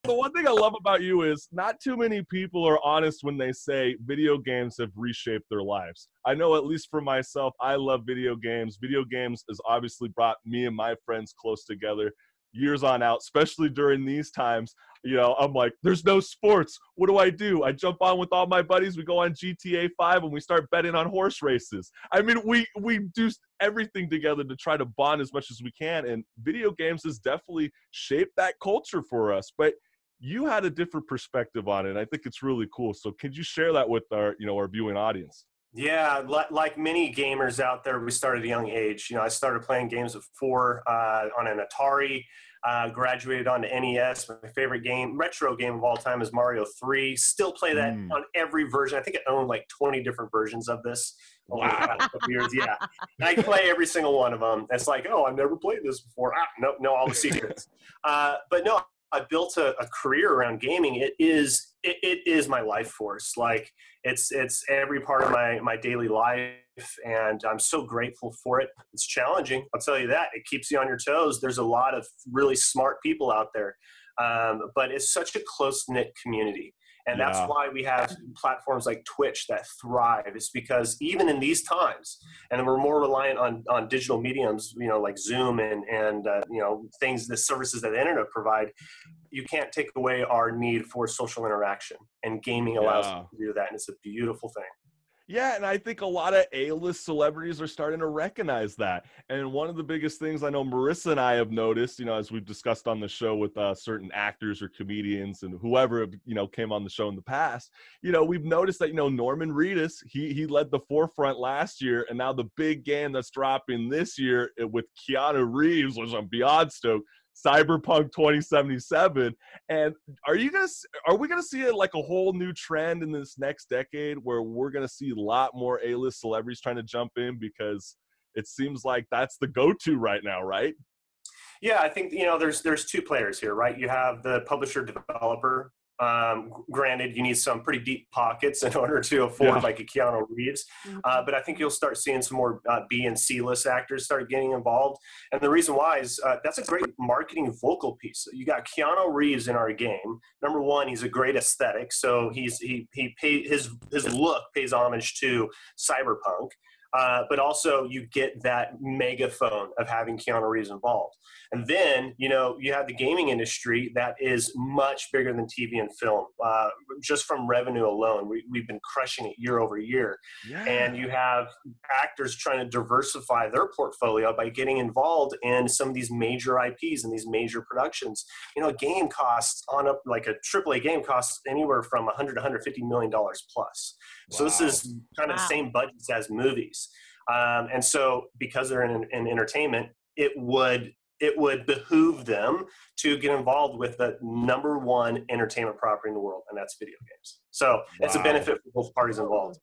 The one thing I love about you is not too many people are honest when they say video games have reshaped their lives. I know, at least for myself, I love video games. Video games has obviously brought me and my friends close together years on out, especially during these times. You know, I'm like, there's no sports. What do? I jump on with all my buddies. We go on GTA 5 and we start betting on horse races. I mean, we do everything together to try to bond as much as we can. And video games has definitely shaped that culture for us. But you had a different perspective on it. I think it's really cool. So could you share that with our, our viewing audience? Yeah, like many gamers out there, we started at a young age. I started playing games at 4 on an Atari, graduated onto NES. My favorite retro game of all time is Mario 3. Still play that on every version. I think I own like 20 different versions of this over the past couple years. Yeah, and I play every single one of them. It's like, oh, I've never played this before. No, all the secrets. But no, I built a career around gaming. It is my life force. Like it's every part of my daily life, and I'm so grateful for it. It's challenging, I'll tell you that. It keeps you on your toes. There's a lot of really smart people out there, but it's such a close-knit community. And that's why we have platforms like Twitch that thrive. It's because even in these times, and we're more reliant on digital mediums, like Zoom and things, the services that the internet provide, you can't take away our need for social interaction. And gaming allows us to do that, and it's a beautiful thing. Yeah, and I think a lot of A-list celebrities are starting to recognize that. And one of the biggest things I know Marissa and I have noticed, as we've discussed on the show with certain actors or comedians and whoever, came on the show in the past, we've noticed that, Norman Reedus, he led the forefront last year, and now the big game that's dropping this year with Keanu Reeves, which I'm beyond stoked, Cyberpunk 2077. And are we gonna see like a whole new trend in this next decade where we're gonna see a lot more A-list celebrities trying to jump in, because it seems like that's the go-to right now, right? Yeah, I think there's two players here, right? You have the publisher developer. Granted, you need some pretty deep pockets in order to afford like a Keanu Reeves, but I think you'll start seeing some more B and C list actors start getting involved. And the reason why is that's a great marketing vocal piece. You got Keanu Reeves in our game. Number one, he's a great aesthetic, so his look pays homage to Cyberpunk. But also you get that megaphone of having Keanu Reeves involved. And then, you have the gaming industry that is much bigger than TV and film. Just from revenue alone, we've been crushing it year over year. Yeah. And you have actors trying to diversify their portfolio by getting involved in some of these major IPs and these major productions. A game costs like a AAA game costs anywhere from $100 to $150 million plus. Wow. So this is kind of the same budgets as movies. And so because they're in entertainment, it would behoove them to get involved with the number one entertainment property in the world, and that's video games. So it's a benefit for both parties involved.